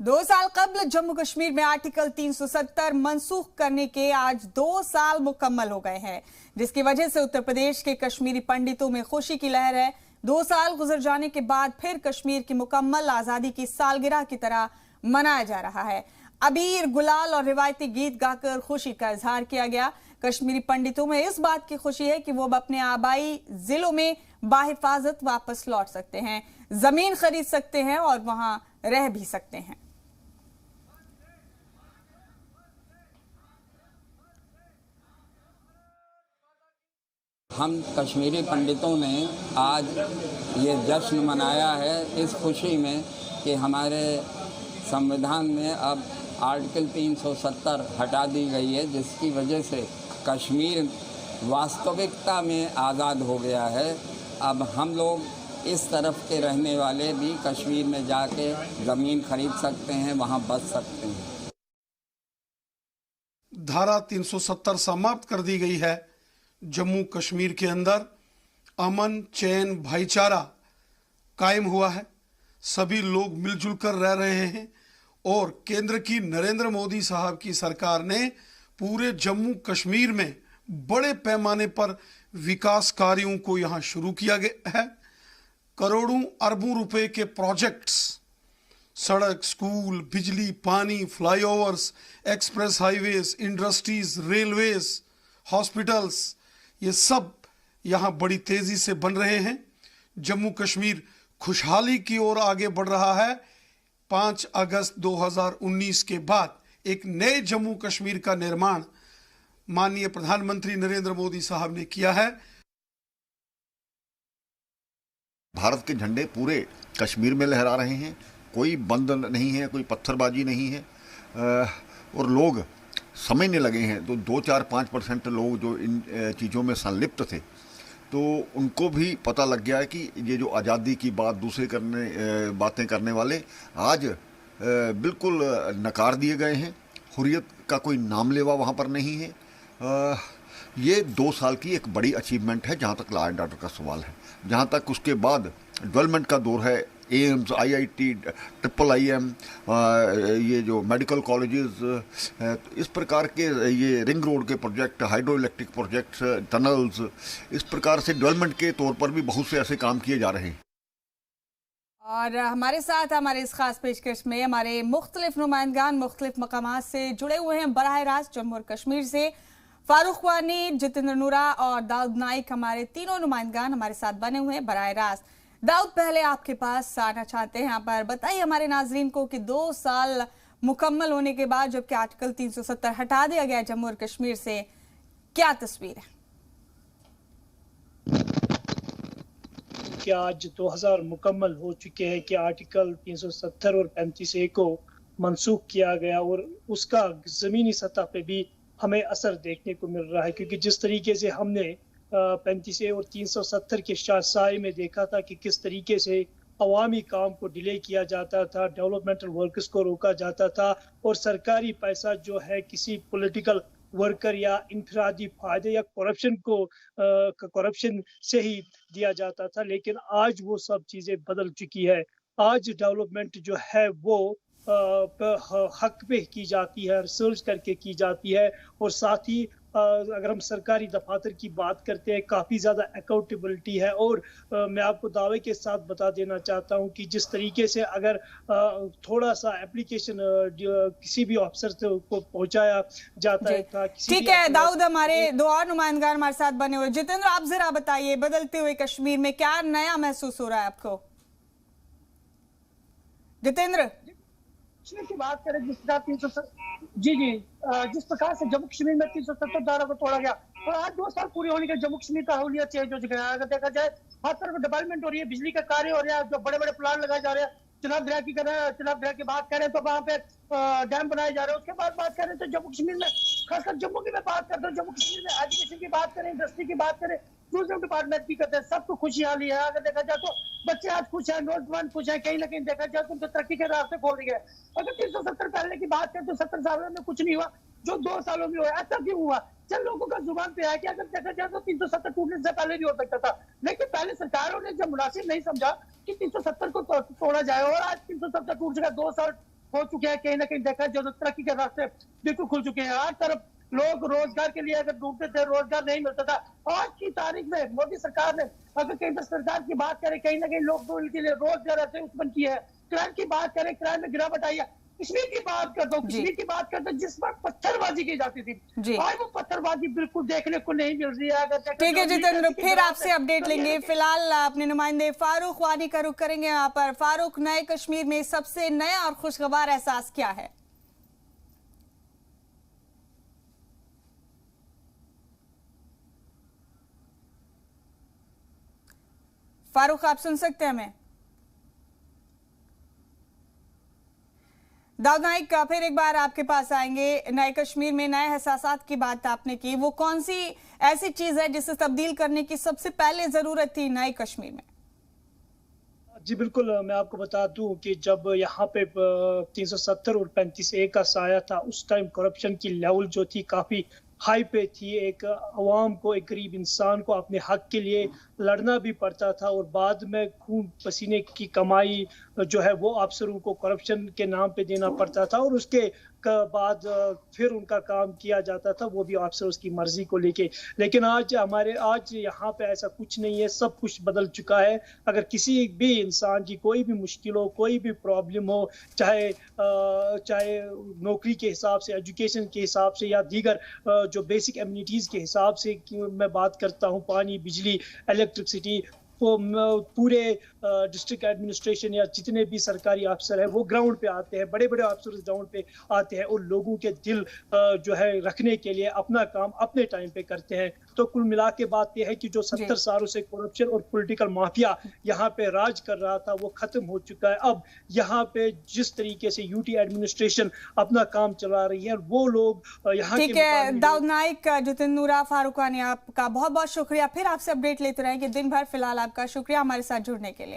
2 साल कबल जम्मू कश्मीर में आर्टिकल 370 मनसूख करने के आज 2 साल मुकम्मल हो गए हैं, जिसकी वजह से उत्तर प्रदेश के कश्मीरी पंडितों में खुशी की लहर है। 2 साल गुजर जाने के बाद फिर कश्मीर की मुकम्मल आजादी की सालगिरह की तरह मनाया जा रहा है। अबीर, गुलाल और रिवायती गीत गाकर खुशी का इजहार किया गया। कश्मीरी पंडितों में इस बात की खुशी है कि वो अब अपने आबाई जिलों में बाहिफाजत वापस लौट सकते हैं, जमीन खरीद सकते हैं और वहां रह भी सकते हैं। हम कश्मीरी पंडितों ने आज ये जश्न मनाया है इस खुशी में कि हमारे संविधान में अब आर्टिकल 370 हटा दी गई है, जिसकी वजह से कश्मीर वास्तविकता में आज़ाद हो गया है। अब हम लोग इस तरफ के रहने वाले भी कश्मीर में जाके ज़मीन खरीद सकते हैं, वहाँ बस सकते हैं। धारा 370 समाप्त कर दी गई है। जम्मू कश्मीर के अंदर अमन, चैन, भाईचारा कायम हुआ है। सभी लोग मिलजुल कर रह रहे हैं और केंद्र की नरेंद्र मोदी साहब की सरकार ने पूरे जम्मू कश्मीर में बड़े पैमाने पर विकास कार्यों को यहां शुरू किया गया है। करोड़ों अरबों रुपए के प्रोजेक्ट्स, सड़क, स्कूल, बिजली, पानी, flyovers, express highways, industries, railways, hospitals, ये सब यहाँ बड़ी तेजी से बन रहे हैं। जम्मू कश्मीर खुशहाली की ओर आगे बढ़ रहा है। 5 अगस्त 2019 के बाद एक नए जम्मू कश्मीर का निर्माण माननीय प्रधानमंत्री नरेंद्र मोदी साहब ने किया है। भारत के झंडे पूरे कश्मीर में लहरा रहे हैं। कोई बंद नहीं है, कोई पत्थरबाजी नहीं है और लोग समझने लगे हैं। तो 2-4-5% लोग जो इन चीज़ों में संलिप्त थे, तो उनको भी पता लग गया है कि ये जो आज़ादी की बात दूसरे बातें करने वाले आज बिल्कुल नकार दिए गए हैं। हुर्रियत का कोई नाम लेवा वहाँ पर नहीं है। ये 2 साल की एक बड़ी अचीवमेंट है जहाँ तक लॉ एंड ऑर्डर का सवाल है। जहाँ तक उसके बाद डेवलपमेंट का दौर है, एम्स, IIT, IIM, ये जो मेडिकल कॉलेजेस, इस प्रकार के ये रिंग रोड के project, hydro electric projects, tunnels, इस प्रकार से डेवलपमेंट के तौर पर भी बहुत से ऐसे काम किए जा रहे हैं। और हमारे साथ हमारे इस खास पेशकश में हमारे मुख्तलिफ नुमाइंदगान मुख्तलिफ मकामात से जुड़े हुए हैं। बराह रास्त जम्मू और कश्मीर से फारूक वानी, जितेंद्र नूरा और दाऊद नाइक, हमारे तीनों नुमाइंदगान हमारे साथ बने हुए हैं बराह रास्त। दाऊद, पहले आपके पास आना चाहते हैं। यहाँ पर बताइए हमारे नाजरीन को कि 2 साल मुकम्मल होने के बाद जबकि आर्टिकल 370 हटा दिया गया जम्मू और कश्मीर से, क्या तस्वीर है? कि आज 2000 मुकम्मल हो चुके हैं कि आर्टिकल 370 और 35A को मनसूख किया गया और उसका ज़मीनी सतह पे भी हमें असर देखने को मिल रहा है। क्योंकि जिस तरीके से हमने 35A और 370 के साए में देखा था कि किस तरीके से अवामी काम को डिले किया जाता था, डेवलपमेंटल वर्कर्स को रोका जाता था और सरकारी पैसा जो है किसी पॉलिटिकल वर्कर या इंफरादी फायदे या करप्शन से ही दिया जाता था। लेकिन आज वो सब चीज़ें बदल चुकी है। आज डेवलपमेंट जो है वो हक पे की जाती है, रिसर्च करके की जाती है और साथ ही अगर हम सरकारी दफातर की बात करते हैं, काफ़ी ज़्यादा अकाउंटेबिलिटी है। और मैं आपको दावे के साथ बता देना चाहता हूं कि जिस तरीके से अगर थोड़ा सा एप्लीकेशन किसी भी अफसर को पहुंचाया जाता है था। ठीक है दाऊद, हमारे 2 और नुमाइंदगान हमारे साथ बने हुए। जितेंद्र, आप जरा बताइए, बदलते हुए कश्मीर में क्या नया महसूस हो रहा है आपको? जितेंद्र की बात करें, जिस प्रकार 370 जिस प्रकार से जम्मू कश्मीर में 370 धारा को तोड़ा गया और आज 2 साल पूरे होने के जम्मू कश्मीर का हुलिया चेंज हो चुका है। अगर देखा जाए हर तरफ डेवलपमेंट हो रही है, बिजली का कार्य हो रहा है, जो बड़े बड़े प्लांट लगाए जा रहे हैं। चुनाव दरिया की बात करें तो वहाँ पे डैम बनाए जा रहे हैं। उसके बाद बात करें तो जम्मू कश्मीर में, खासकर जम्मू की मैं बात करता हूँ, जम्मू कश्मीर में एजुकेशन की बात करें, इंडस्ट्री की बात करें, टूरिज्म डिपार्टमेंट की करते हैं, सबको खुशहाली है। अगर देखा जाए तो बच्चे आज खुश हैं, नौजवान खुश हैं, कहीं ना कहीं देखा जाए तो उनको तरक्की के रास्ते खोल दिए गए। अगर 370 पहले की बात करें तो 70 सालों में कुछ नहीं हुआ, जो 2 सालों में हुआ। ऐसा क्यों हुआ? चल लोगों का जुबान पे है कि अगर देखा जाए तो 370 टूटने से पहले भी हो सकता था, लेकिन पहले सरकारों ने जब मुनासिब नहीं समझा कि 370 को तोड़ा जाए और आज 370 टूट चुका। 2 साल हो चुके हैं। कहीं ना कहीं देखा जो तरक्की के रास्ते बिल्कुल खुल चुके हैं। हर तरफ लोग रोजगार के लिए अगर ढूंढते थे, रोजगार नहीं मिलता था। आज की तारीख में मोदी सरकार ने अगर केंद्र सरकार की बात करें, कहीं ना कहीं लोग के लिए रोजगार ऐसे उत्पन्न किया है। क्राइम की बात करें, क्राइम में गिरावट आई है। कश्मीर की बात करता हूँ, कश्मीर की बात करते जिस पर पत्थरबाजी की जाती थी, आज वो पत्थरबाजी बिल्कुल देखने को नहीं मिल रही है। अगर ठीक है जितेंद्र, फिर आपसे अपडेट लेंगे। फिलहाल अपने नुमाइंदे फारूक वानी का रुख करेंगे यहाँ पर। फारूक, नए कश्मीर में सबसे नया और खुशगवार एहसास क्या है? फारूक, आप सुन सकते हैं हमें? दाऊद नाइक, फिर एक बार आपके पास आएंगे। नए कश्मीर में नए एहसासात की बात आपने की, वो कौन सी ऐसी चीज है जिसे तब्दील करने की सबसे पहले जरूरत थी नए कश्मीर में? जी बिल्कुल, मैं आपको बता दूं कि जब यहाँ पे 370 और 35A का साया था, उस टाइम करप्शन की लेवल जो थी काफी हाई पे थी। एक अवाम को, एक गरीब इंसान को अपने हक के लिए लड़ना भी पड़ता था और बाद में खून पसीने की कमाई जो है वो अफसरों को करप्शन के नाम पे देना पड़ता था और उसके बाद फिर उनका काम किया जाता था, वो भी अफसरों की मर्जी को लेके। लेकिन आज यहाँ पे ऐसा कुछ नहीं है, सब कुछ बदल चुका है। अगर किसी भी इंसान की कोई भी मुश्किल हो, कोई भी प्रॉब्लम हो, चाहे नौकरी के हिसाब से, एजुकेशन के हिसाब से या दीगर जो बेसिक एमिनिटीज के हिसाब से मैं बात करता हूँ, पानी, बिजली, इलेक्ट्रिसिटी, पूरे डिस्ट्रिक्ट एडमिनिस्ट्रेशन या जितने भी सरकारी अफसर है वो ग्राउंड पे आते हैं, बड़े बड़े अफसर ग्राउंड पे आते हैं और लोगों के दिल जो है रखने के लिए अपना काम अपने टाइम पे करते हैं। तो कुल मिला के बात यह है कि जो 70 सालों से करप्शन और पॉलिटिकल माफिया यहाँ पे राज कर रहा था वो खत्म हो चुका है। अब यहाँ पे जिस तरीके से यूटी एडमिनिस्ट्रेशन अपना काम चला रही है, वो लोग यहाँ ठीक है। दाऊद नाइक, जितेंद्र नूरा, फारूक वानी, आपका बहुत बहुत शुक्रिया। फिर आपसे अपडेट लेते रहेंगे दिन भर। फिलहाल आपका शुक्रिया हमारे साथ जुड़ने के लिए।